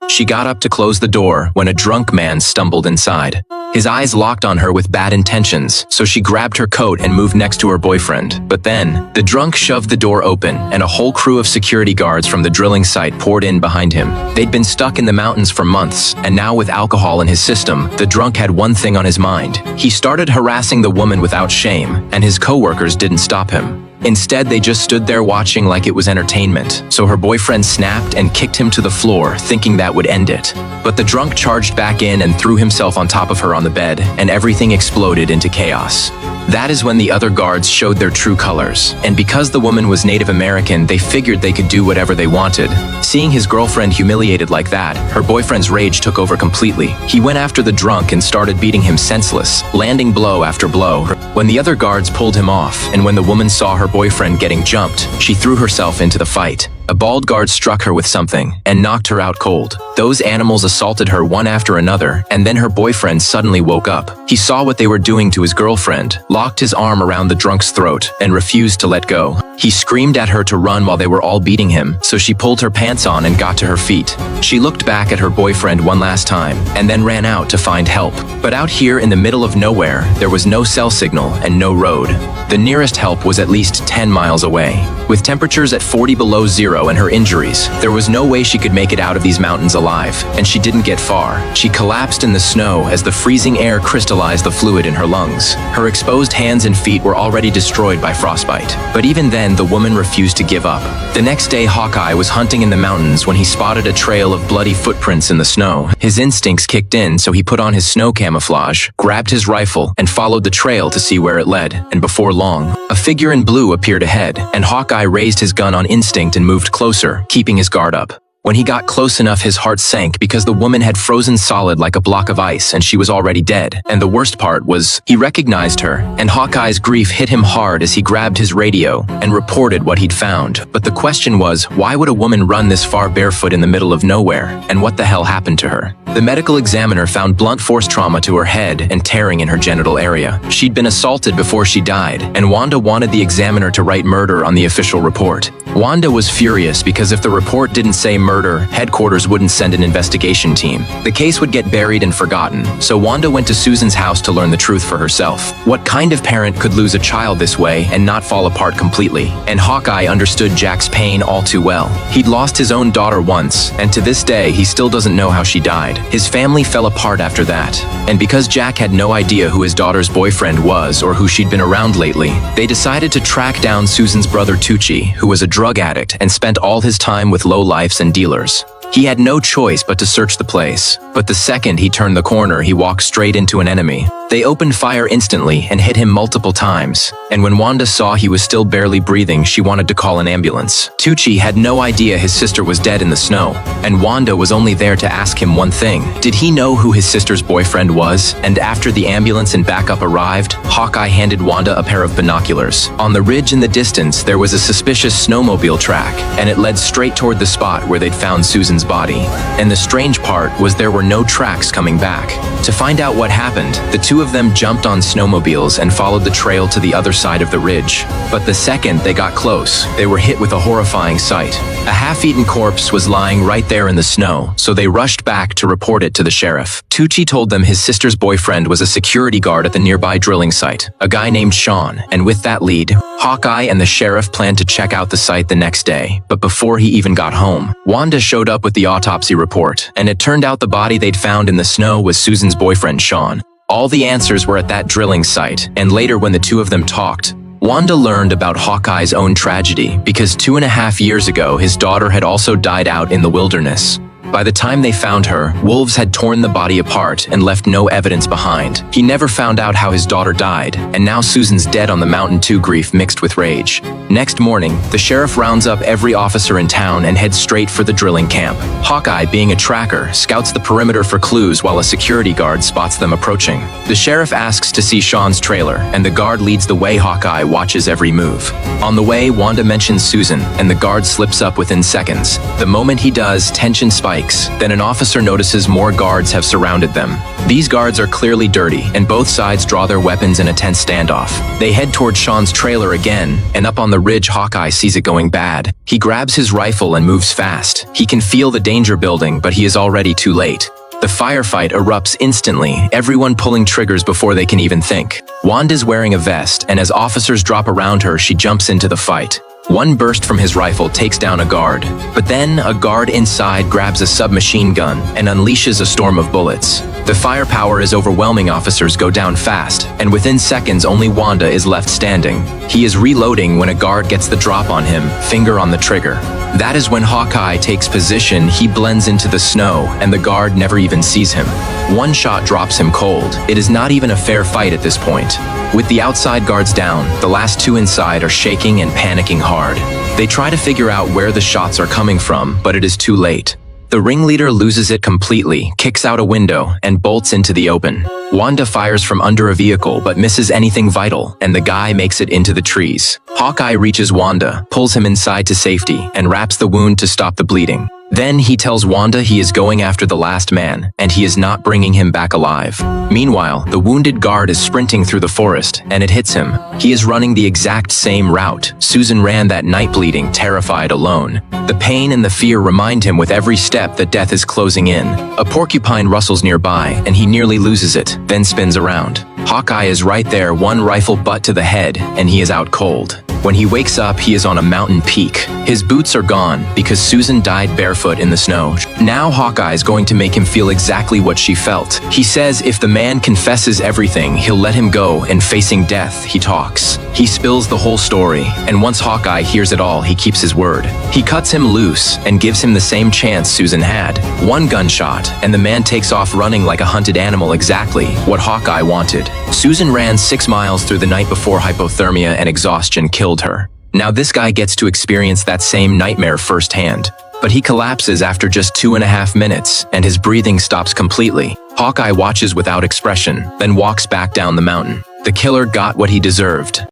She got up to close the door when a drunk man stumbled inside. His eyes locked on her with bad intentions, so she grabbed her coat and moved next to her boyfriend. But then, the drunk shoved the door open, and a whole crew of security guards from the drilling site poured in behind him. They'd been stuck in the mountains for months, and now with alcohol in his system, the drunk had one thing on his mind. He started harassing the woman without shame, and his co-workers didn't stop him. Instead, they just stood there watching like it was entertainment, so her boyfriend snapped and kicked him to the floor, thinking that would end it. But the drunk charged back in and threw himself on top of her on the bed, and everything exploded into chaos. That is when the other guards showed their true colors, and because the woman was Native American, they figured they could do whatever they wanted. Seeing his girlfriend humiliated like that, her boyfriend's rage took over completely. He went after the drunk and started beating him senseless, landing blow after blow. When the other guards pulled him off, and when the woman saw her boyfriend getting jumped, she threw herself into the fight. A bald guard struck her with something and knocked her out cold. Those animals assaulted her one after another, and then her boyfriend suddenly woke up. He saw what they were doing to his girlfriend, locked his arm around the drunk's throat, and refused to let go. He screamed at her to run while they were all beating him, so she pulled her pants on and got to her feet. She looked back at her boyfriend one last time, and then ran out to find help. But out here in the middle of nowhere, there was no cell signal and no road. The nearest help was at least 10 miles away. With temperatures at 40 below zero and her injuries, there was no way she could make it out of these mountains alive, and she didn't get far. She collapsed in the snow as the freezing air crystallized the fluid in her lungs. Her exposed hands and feet were already destroyed by frostbite. But even then, the woman refused to give up. The next day, Hawkeye was hunting in the mountains when he spotted a trail of bloody footprints in the snow. His instincts kicked in, so he put on his snow camouflage, grabbed his rifle, and followed the trail to see where it led. And before long, a figure in blue appeared ahead, and Hawkeye raised his gun on instinct and moved closer, keeping his guard up. When he got close enough, his heart sank because the woman had frozen solid like a block of ice and she was already dead. And the worst part was, he recognized her, and Hawkeye's grief hit him hard as he grabbed his radio and reported what he'd found. But the question was, why would a woman run this far barefoot in the middle of nowhere, and what the hell happened to her? The medical examiner found blunt force trauma to her head and tearing in her genital area. She'd been assaulted before she died, and Wanda wanted the examiner to write murder on the official report. Wanda was furious because if the report didn't say murder, headquarters wouldn't send an investigation team. The case would get buried and forgotten, so Wanda went to Susan's house to learn the truth for herself. What kind of parent could lose a child this way and not fall apart completely? And Hawkeye understood Jack's pain all too well. He'd lost his own daughter once, and to this day, he still doesn't know how she died. His family fell apart after that, and because Jack had no idea who his daughter's boyfriend was or who she'd been around lately, they decided to track down Susan's brother Tucci, who was a drug addict and spent all his time with lowlifes and dealers. He had no choice but to search the place, but the second he turned the corner, he walked straight into an enemy. They opened fire instantly and hit him multiple times, and when Wanda saw he was still barely breathing, she wanted to call an ambulance. Tucci had no idea his sister was dead in the snow, and Wanda was only there to ask him one thing. Did he know who his sister's boyfriend was? And after the ambulance and backup arrived, Hawkeye handed Wanda a pair of binoculars. On the ridge in the distance, there was a suspicious snowmobile track, and it led straight toward the spot where they'd found Susan's body. And the strange part was there were no tracks coming back. To find out what happened, the two of them jumped on snowmobiles and followed the trail to the other side of the ridge. But the second they got close, they were hit with a horrifying sight. A half-eaten corpse was lying right there in the snow, so they rushed back to report it to the sheriff. Tucci told them his sister's boyfriend was a security guard at the nearby drilling site, a guy named Sean, and with that lead, Hawkeye and the sheriff planned to check out the site the next day. But before he even got home, Wanda showed up with the autopsy report, and it turned out the body they'd found in the snow was Susan's boyfriend, Sean. All the answers were at that drilling site, and later when the two of them talked, Wanda learned about Hawkeye's own tragedy because 2.5 years ago his daughter had also died out in the wilderness. By the time they found her, wolves had torn the body apart and left no evidence behind. He never found out how his daughter died, and now Susan's dead on the mountain too, grief mixed with rage. Next morning, the sheriff rounds up every officer in town and heads straight for the drilling camp. Hawkeye, being a tracker, scouts the perimeter for clues while a security guard spots them approaching. The sheriff asks to see Sean's trailer, and the guard leads the way. Hawkeye watches every move. On the way, Wanda mentions Susan, and the guard slips up within seconds. The moment he does, tension spikes strikes. Then an officer notices more guards have surrounded them. These guards are clearly dirty, and both sides draw their weapons in a tense standoff. They head toward Sean's trailer again, and up on the ridge Hawkeye sees it going bad. He grabs his rifle and moves fast. He can feel the danger building, but he is already too late. The firefight erupts instantly, everyone pulling triggers before they can even think. Wanda's wearing a vest, and as officers drop around her, she jumps into the fight. One burst from his rifle takes down a guard, but then a guard inside grabs a submachine gun and unleashes a storm of bullets. The firepower is overwhelming, officers go down fast, and within seconds only Wanda is left standing. He is reloading when a guard gets the drop on him, finger on the trigger. That is when Hawkeye takes position. He blends into the snow, and the guard never even sees him. One shot drops him cold. It is not even a fair fight at this point. With the outside guards down, the last two inside are shaking and panicking hard. They try to figure out where the shots are coming from, but it is too late. The ringleader loses it completely, kicks out a window, and bolts into the open. Wanda fires from under a vehicle but misses anything vital, and the guy makes it into the trees. Hawkeye reaches Wanda, pulls him inside to safety, and wraps the wound to stop the bleeding. Then he tells Wanda he is going after the last man, and he is not bringing him back alive. Meanwhile, the wounded guard is sprinting through the forest, and it hits him. He is running the exact same route Susan ran that night, bleeding, terrified, alone. The pain and the fear remind him with every step that death is closing in. A porcupine rustles nearby, and he nearly loses it, then spins around. Hawkeye is right there, one rifle butt to the head, and he is out cold. When he wakes up, he is on a mountain peak. His boots are gone because Susan died barefoot in the snow. Now Hawkeye is going to make him feel exactly what she felt. He says if the man confesses everything, he'll let him go, and facing death, he talks. He spills the whole story, and once Hawkeye hears it all, he keeps his word. He cuts him loose and gives him the same chance Susan had. One gunshot, and the man takes off running like a hunted animal, exactly what Hawkeye wanted. Susan ran 6 miles through the night before hypothermia and exhaustion killed her. Now this guy gets to experience that same nightmare firsthand. But he collapses after just 2.5 minutes, and his breathing stops completely. Hawkeye watches without expression, then walks back down the mountain. The killer got what he deserved.